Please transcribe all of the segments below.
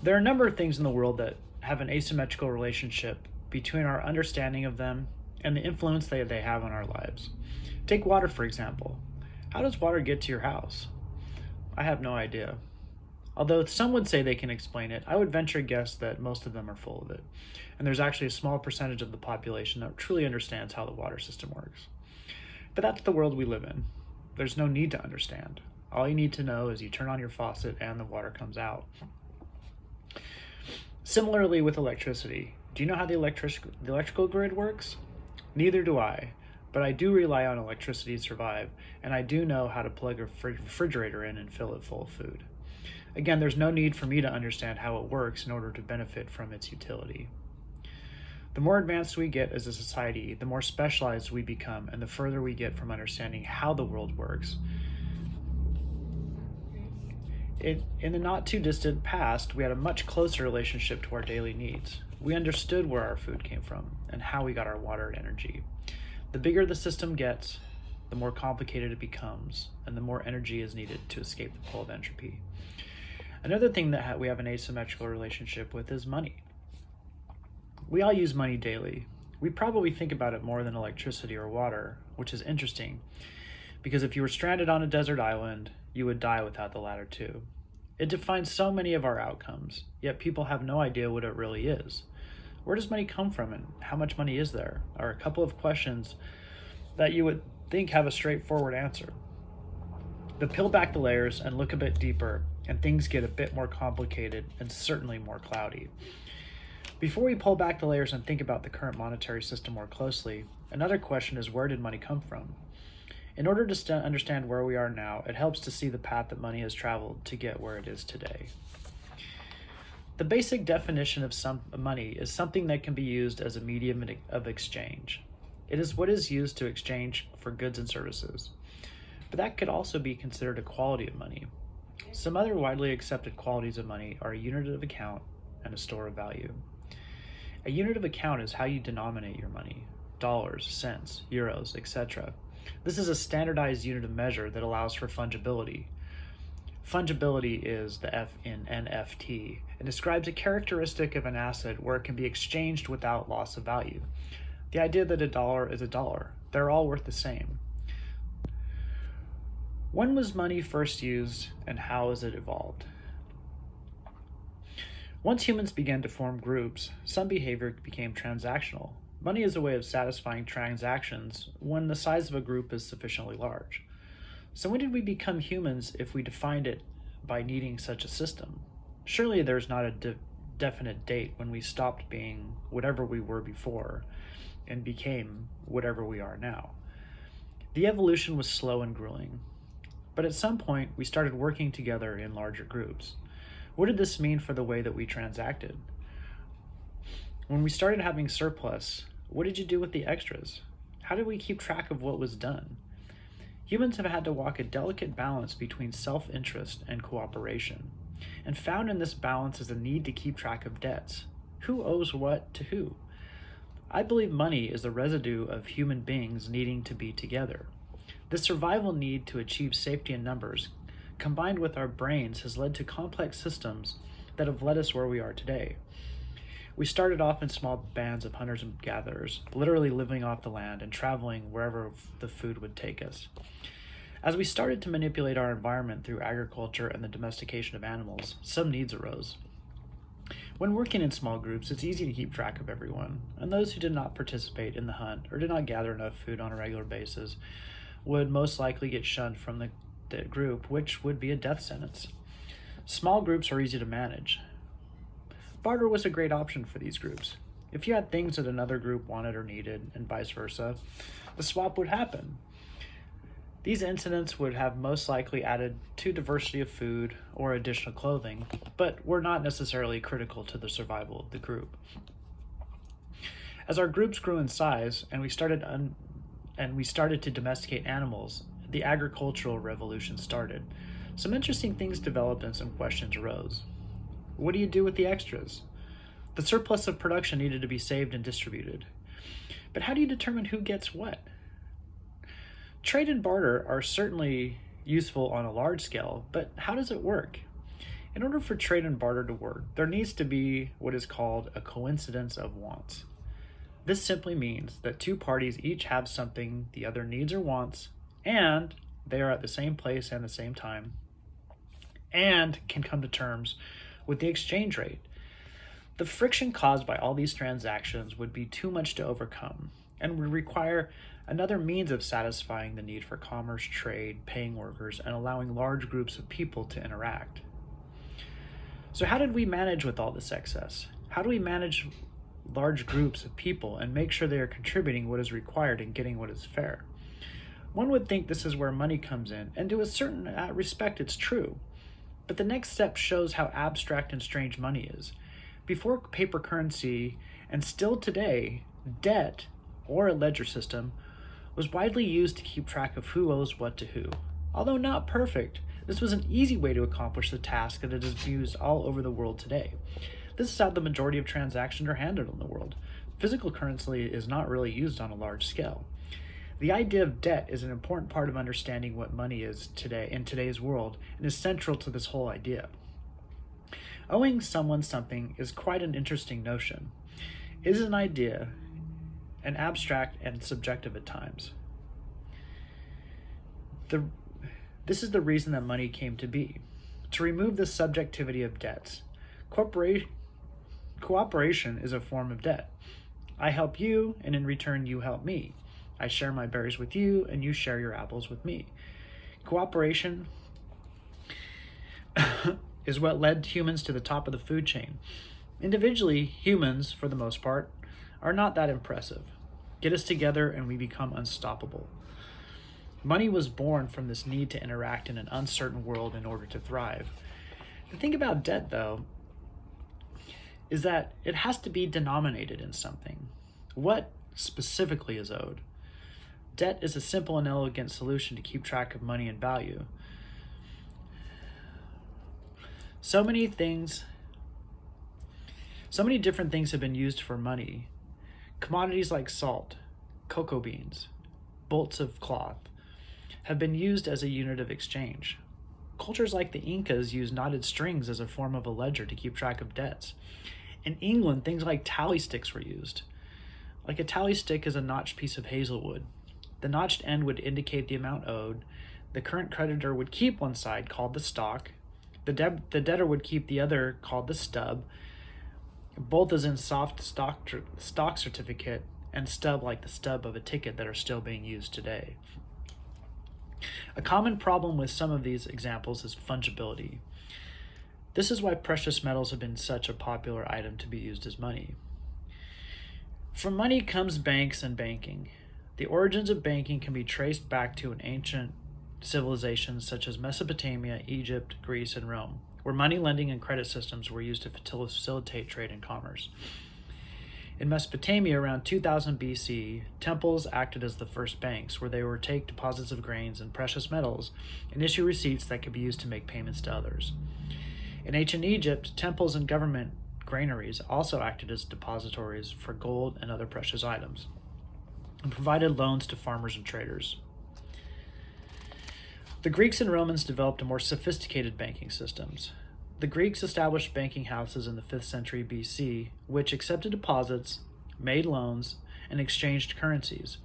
There are a number of things in the world that have an asymmetrical relationship between our understanding of them and the influence they have on our lives. Take water, for example. How does water get to your house? I have no idea. Although some would say they can explain it, I would venture a guess that most of them are full of it. And there's actually a small percentage of the population that truly understands how the water system works. But that's the world we live in. There's no need to understand. All you need to know is you turn on your faucet and the water comes out. Similarly with electricity, do you know how the electrical grid works? Neither do I, but I do rely on electricity to survive, and I do know how to plug a refrigerator in and fill it full of food. Again, there's no need for me to understand how it works in order to benefit from its utility. The more advanced we get as a society, the more specialized we become, and the further we get from understanding how the world works. In the not too distant past, we had a much closer relationship to our daily needs. We understood where our food came from and how we got our water and energy. The bigger the system gets, the more complicated it becomes, and the more energy is needed to escape the pull of entropy. Another thing that we have an asymmetrical relationship with is money. We all use money daily. We probably think about it more than electricity or water, which is interesting, because if you were stranded on a desert island, you would die without the latter too. It defines so many of our outcomes, yet people have no idea what it really is. Where does money come from and how much money is there? Are a couple of questions that you would think have a straightforward answer. But peel back the layers and look a bit deeper, and things get a bit more complicated and certainly more cloudy. Before we pull back the layers and think about the current monetary system more closely, another question is, where did money come from? In order to understand where we are now, it helps to see the path that money has traveled to get where it is today. The basic definition of money is something that can be used as a medium of exchange. It is what is used to exchange for goods and services. But that could also be considered a quality of money. Some other widely accepted qualities of money are a unit of account and a store of value. A unit of account is how you denominate your money: dollars, cents, euros, etc. This is a standardized unit of measure that allows for fungibility. Fungibility is the F in NFT. It describes a characteristic of an asset where it can be exchanged without loss of value. The idea that a dollar is a dollar. They're all worth the same. When was money first used and how has it evolved? Once humans began to form groups, some behavior became transactional. Money is a way of satisfying transactions when the size of a group is sufficiently large. So when did we become humans if we defined it by needing such a system? Surely there's not a definite date when we stopped being whatever we were before and became whatever we are now. The evolution was slow and grueling, but at some point we started working together in larger groups. What did this mean for the way that we transacted? When we started having surplus, what did you do with the extras? How did we keep track of what was done? Humans have had to walk a delicate balance between self-interest and cooperation, and found in this balance is a need to keep track of debts. Who owes what to who? I believe money is the residue of human beings needing to be together. This survival need to achieve safety in numbers, combined with our brains, has led to complex systems that have led us where we are today. We started off in small bands of hunters and gatherers, literally living off the land and traveling wherever the food would take us. As we started to manipulate our environment through agriculture and the domestication of animals, some needs arose. When working in small groups, it's easy to keep track of everyone, and those who did not participate in the hunt or did not gather enough food on a regular basis would most likely get shunned from the group, which would be a death sentence. Small groups are easy to manage. Barter was a great option for these groups. If you had things that another group wanted or needed, and vice versa, the swap would happen. These incidents would have most likely added to diversity of food or additional clothing, but were not necessarily critical to the survival of the group. As our groups grew in size and we started to domesticate animals, the agricultural revolution started. Some interesting things developed and some questions arose. What do you do with the extras? The surplus of production needed to be saved and distributed. But how do you determine who gets what? Trade and barter are certainly useful on a large scale, but how does it work? In order for trade and barter to work, there needs to be what is called a coincidence of wants. This simply means that two parties each have something the other needs or wants, and they are at the same place and the same time, and can come to terms with the exchange rate. The friction caused by all these transactions would be too much to overcome and would require another means of satisfying the need for commerce, trade, paying workers, and allowing large groups of people to interact. So how did we manage with all this excess? How do we manage large groups of people and make sure they are contributing what is required and getting what is fair? One would think this is where money comes in, and to a certain respect it's true. But the next step shows how abstract and strange money is. Before paper currency, and still today, debt, or a ledger system, was widely used to keep track of who owes what to who. Although not perfect, this was an easy way to accomplish the task that is used all over the world today. This is how the majority of transactions are handled in the world. Physical currency is not really used on a large scale. The idea of debt is an important part of understanding what money is today in today's world and is central to this whole idea. Owing someone something is quite an interesting notion. It is an idea, and abstract and subjective at times. This is the reason that money came to be, to remove the subjectivity of debts. Cooperation is a form of debt. I help you, and in return you help me. I share my berries with you, and you share your apples with me. Cooperation is what led humans to the top of the food chain. Individually, humans, for the most part, are not that impressive. Get us together and we become unstoppable. Money was born from this need to interact in an uncertain world in order to thrive. The thing about debt, though, is that it has to be denominated in something. What specifically is owed? Debt is a simple and elegant solution to keep track of money and value. So many different things have been used for money. Commodities like salt, cocoa beans, bolts of cloth have been used as a unit of exchange. Cultures like the Incas used knotted strings as a form of a ledger to keep track of debts. In England, things like tally sticks were used. Like a tally stick is a notched piece of hazelwood. The notched end would indicate the amount owed. The current creditor would keep one side, called the stock. The debtor would keep the other, called the stub. Both as in soft stock certificate and stub like the stub of a ticket that are still being used today. A common problem with some of these examples is fungibility. This is why precious metals have been such a popular item to be used as money. From money comes banks and banking. The origins of banking can be traced back to an ancient civilizations such as Mesopotamia, Egypt, Greece, and Rome, where money lending and credit systems were used to facilitate trade and commerce. In Mesopotamia, around 2000 BC, temples acted as the first banks, where they would take deposits of grains and precious metals and issue receipts that could be used to make payments to others. In ancient Egypt, temples and government granaries also acted as depositories for gold and other precious items, and provided loans to farmers and traders. The Greeks and Romans developed more sophisticated banking systems. The Greeks established banking houses in the 5th century BC, which accepted deposits, made loans, and exchanged currencies.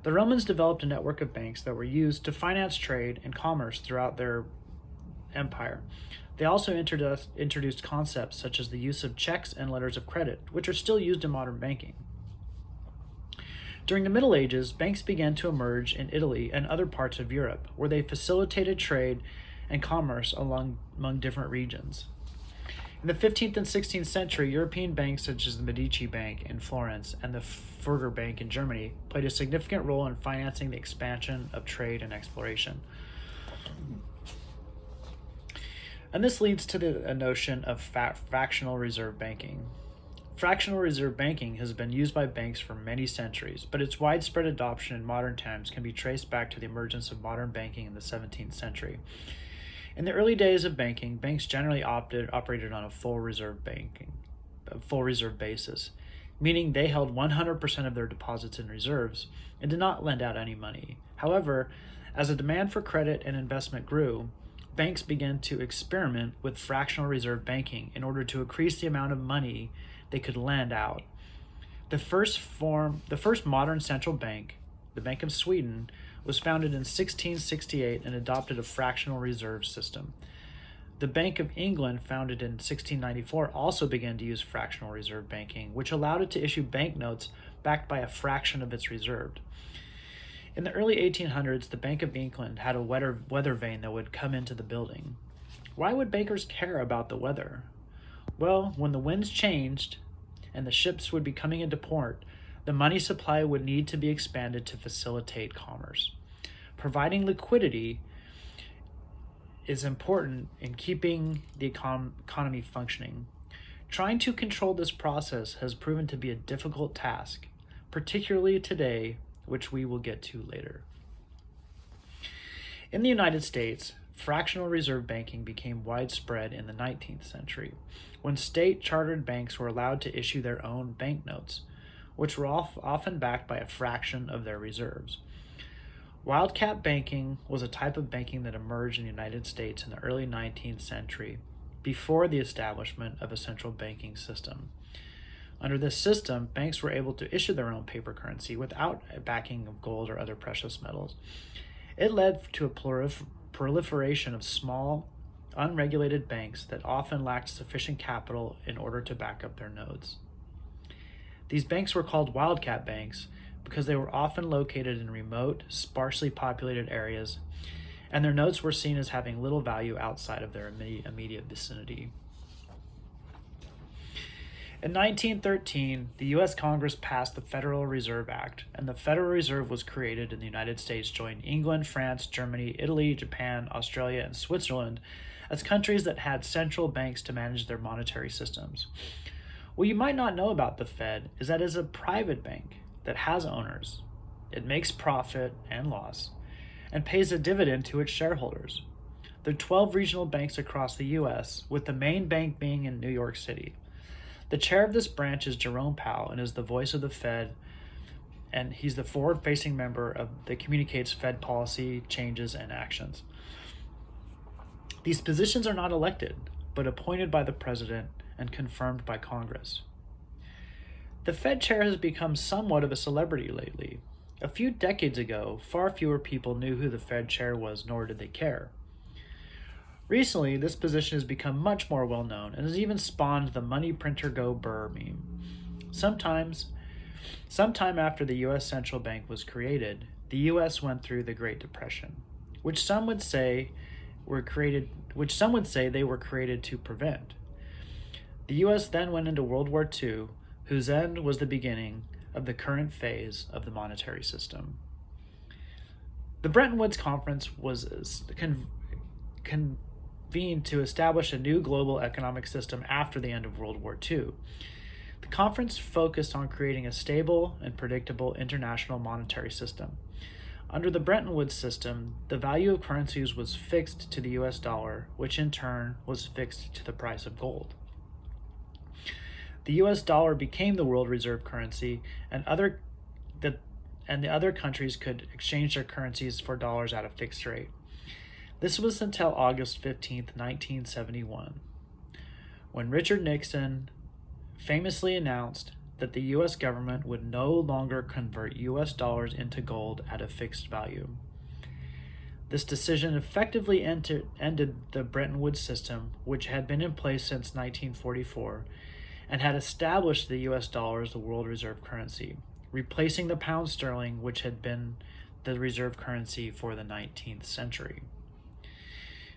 The Romans developed a network of banks that were used to finance trade and commerce throughout their empire. They also introduced concepts such as the use of checks and letters of credit, which are still used in modern banking. During the Middle Ages, banks began to emerge in Italy and other parts of Europe, where they facilitated trade and commerce among different regions. In the 15th and 16th century, European banks such as the Medici Bank in Florence and the Fugger Bank in Germany played a significant role in financing the expansion of trade and exploration. And this leads to the notion of fractional reserve banking. Fractional reserve banking has been used by banks for many centuries, but its widespread adoption in modern times can be traced back to the emergence of modern banking in the 17th century. In the early days of banking, banks generally operated on a full reserve basis, meaning they held 100% of their deposits in reserves and did not lend out any money. However, as the demand for credit and investment grew, banks began to experiment with fractional reserve banking in order to increase the amount of money they could lend out. The first modern central bank, the Bank of Sweden, was founded in 1668 and adopted a fractional reserve system. The Bank of England, founded in 1694, also began to use fractional reserve banking, which allowed it to issue banknotes backed by a fraction of its reserve. In the early 1800s, the Bank of England had a weather vane that would come into the building. Why would bankers care about the weather? Well, when the winds changed and the ships would be coming into port, the money supply would need to be expanded to facilitate commerce. Providing liquidity is important in keeping the economy functioning. Trying to control this process has proven to be a difficult task, particularly today, which we will get to later. In the United States, fractional reserve banking became widespread in the 19th century, when state-chartered banks were allowed to issue their own banknotes, which were often backed by a fraction of their reserves. Wildcat banking was a type of banking that emerged in the United States in the early 19th century, before the establishment of a central banking system. Under this system, banks were able to issue their own paper currency without a backing of gold or other precious metals. It led to a proliferation of small, unregulated banks that often lacked sufficient capital in order to back up their nodes. These banks were called wildcat banks because they were often located in remote, sparsely populated areas, and their notes were seen as having little value outside of their immediate vicinity. In 1913, the U.S. Congress passed the Federal Reserve Act, and the Federal Reserve was created, and the United States joined England, France, Germany, Italy, Japan, Australia, and Switzerland as countries that had central banks to manage their monetary systems. What you might not know about the Fed is that it is a private bank that has owners. It makes profit and loss and pays a dividend to its shareholders. There are 12 regional banks across the U.S., with the main bank being in New York City. The chair of this branch is Jerome Powell and is the voice of the Fed, and he's the forward-facing member that communicates Fed policy changes and actions. These positions are not elected, but appointed by the president and confirmed by Congress. The Fed chair has become somewhat of a celebrity lately. A few decades ago, far fewer people knew who the Fed chair was, nor did they care. Recently, this position has become much more well-known and has even spawned the money printer go brr meme. Sometime after the U.S. Central Bank was created, the U.S. went through the Great Depression, which some would say they were created to prevent. The U.S. then went into World War II, whose end was the beginning of the current phase of the monetary system. The Bretton Woods Conference was convened to establish a new global economic system after the end of World War II. The conference focused on creating a stable and predictable international monetary system. Under the Bretton Woods system, the value of currencies was fixed to the US dollar, which in turn was fixed to the price of gold. The US dollar became the world reserve currency, and the other countries could exchange their currencies for dollars at a fixed rate. This was until August 15, 1971, when Richard Nixon famously announced that the U.S. government would no longer convert U.S. dollars into gold at a fixed value. This decision effectively ended the Bretton Woods system, which had been in place since 1944, and had established the U.S. dollar as the world reserve currency, replacing the pound sterling, which had been the reserve currency for the 19th century.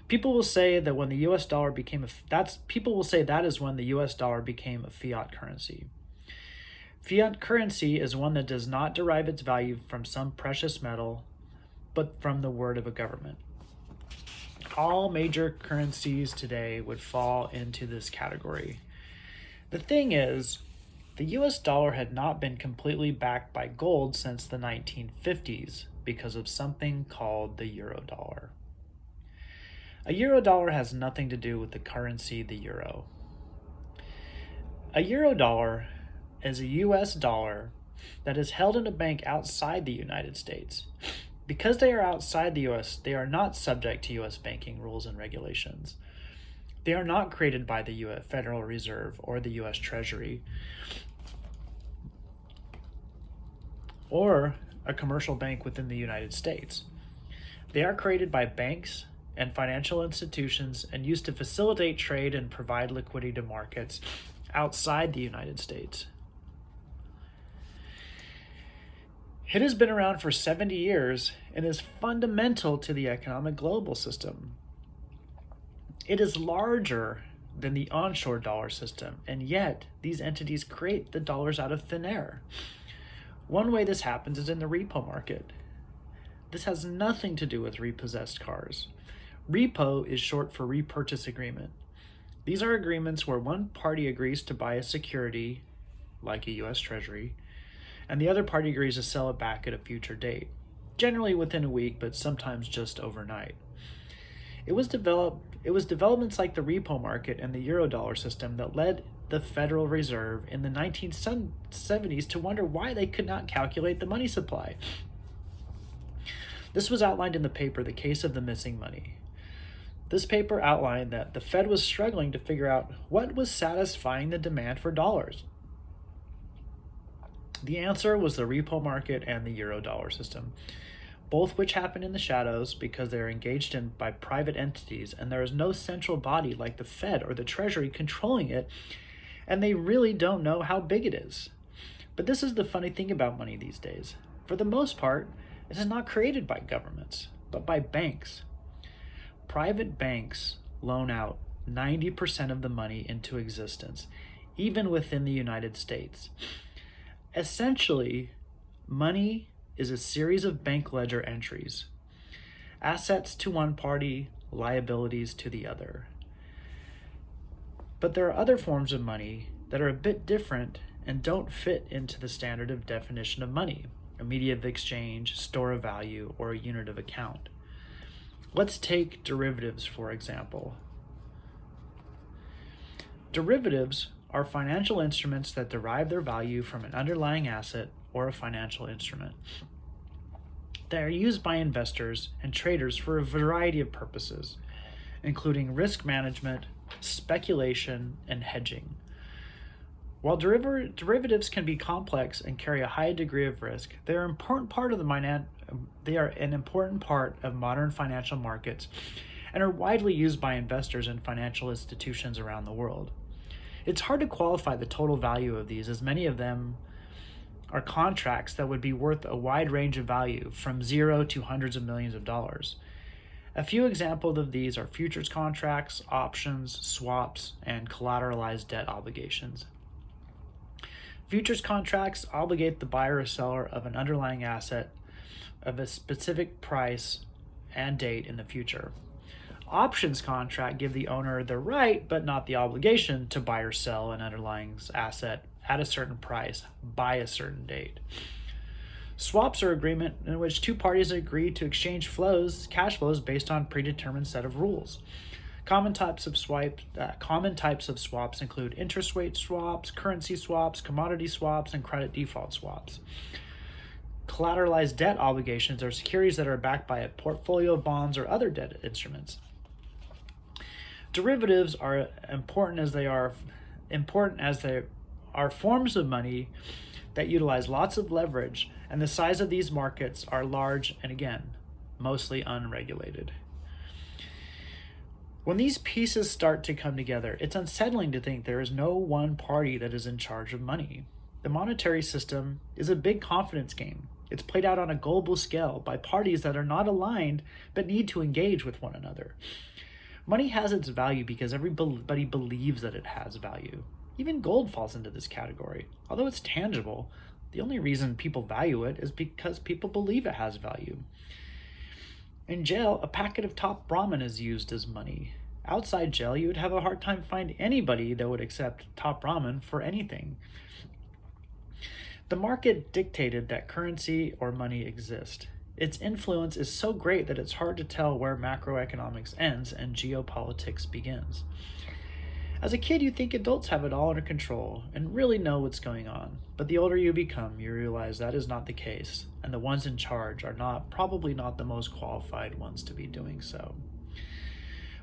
People will say that when the U.S. dollar became that is when the U.S. dollar became a fiat currency. Fiat currency is one that does not derive its value from some precious metal, but from the word of a government. All major currencies today would fall into this category. The thing is, the U.S. dollar had not been completely backed by gold since the 1950s because of something called the eurodollar. A eurodollar has nothing to do with the currency, the euro. A eurodollar is a U.S. dollar that is held in a bank outside the United States. Because they are outside the US, they are not subject to US banking rules and regulations. They are not created by the US Federal Reserve or the US Treasury or a commercial bank within the United States. They are created by banks and financial institutions and used to facilitate trade and provide liquidity to markets outside the United States. It has been around for 70 years and is fundamental to the economic global system. It is larger than the onshore dollar system, and yet these entities create the dollars out of thin air. One way this happens is in the repo market. This has nothing to do with repossessed cars. Repo is short for repurchase agreement. These are agreements where one party agrees to buy a security, like a US Treasury, and the other party agrees to sell it back at a future date, generally within a week, but sometimes just overnight. It was developments like the repo market and the Eurodollar system that led the Federal Reserve in the 1970s to wonder why they could not calculate the money supply. This was outlined in the paper, The Case of the Missing Money. This paper outlined that the Fed was struggling to figure out what was satisfying the demand for dollars. The answer was the repo market and the Eurodollar system, both which happen in the shadows because they are engaged in by private entities and there is no central body like the Fed or the Treasury controlling it, and they really don't know how big it is. But this is the funny thing about money these days. For the most part, it is not created by governments, but by banks. Private banks loan out 90% of the money into existence, even within the United States. Essentially, money is a series of bank ledger entries. Assets to one party, liabilities to the other. But there are other forms of money that are a bit different and don't fit into the standard of definition of money, a medium of exchange, store of value, or a unit of account. Let's take derivatives, for example. Derivatives are financial instruments that derive their value from an underlying asset or a financial instrument. They are used by investors and traders for a variety of purposes, including risk management, speculation, and hedging. While derivatives can be complex and carry a high degree of risk, they are an important part of modern financial markets and are widely used by investors and financial institutions around the world. It's hard to qualify the total value of these, as many of them are contracts that would be worth a wide range of value, from zero to hundreds of millions of dollars. A few examples of these are futures contracts, options, swaps, and collateralized debt obligations. Futures contracts obligate the buyer or seller of an underlying asset of a specific price and date in the future. Options contract give the owner the right, but not the obligation, to buy or sell an underlying asset at a certain price by a certain date. Swaps are agreement in which two parties agree to exchange cash flows based on predetermined set of rules. Common types of swaps include interest rate swaps, currency swaps, commodity swaps, and credit default swaps. Collateralized debt obligations are securities that are backed by a portfolio of bonds or other debt instruments. Derivatives are important as they are forms of money that utilize lots of leverage, and the size of these markets are large and, again, mostly unregulated. When these pieces start to come together, it's unsettling to think there is no one party that is in charge of money. The monetary system is a big confidence game. It's played out on a global scale by parties that are not aligned but need to engage with one another. Money has its value because everybody believes that it has value. Even gold falls into this category. Although it's tangible, the only reason people value it is because people believe it has value. In jail, a packet of top ramen is used as money. Outside jail, you would have a hard time finding anybody that would accept top ramen for anything. The market dictated that currency or money exist. Its influence is so great that it's hard to tell where macroeconomics ends and geopolitics begins. As a kid, you think adults have it all under control and really know what's going on. But the older you become, you realize that is not the case, and the ones in charge are probably not the most qualified ones to be doing so.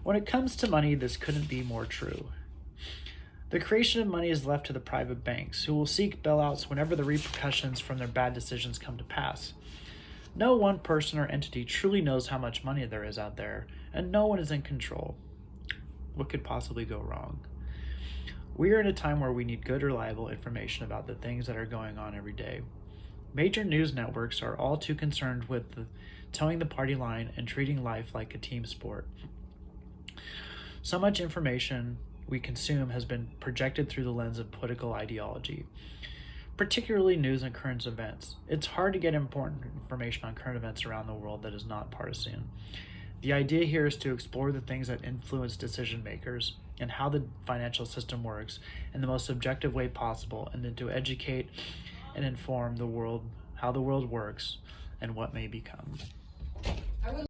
When it comes to money, this couldn't be more true. The creation of money is left to the private banks, who will seek bailouts whenever the repercussions from their bad decisions come to pass. No one person or entity truly knows how much money there is out there, and no one is in control. What could possibly go wrong? We are in a time where we need good, reliable information about the things that are going on every day. Major news networks are all too concerned with towing the party line and treating life like a team sport. So much information we consume has been projected through the lens of political ideology, particularly news and current events. It's hard to get important information on current events around the world that is not partisan. The idea here is to explore the things that influence decision makers and how the financial system works in the most objective way possible, and then to educate and inform the world how the world works and what may become.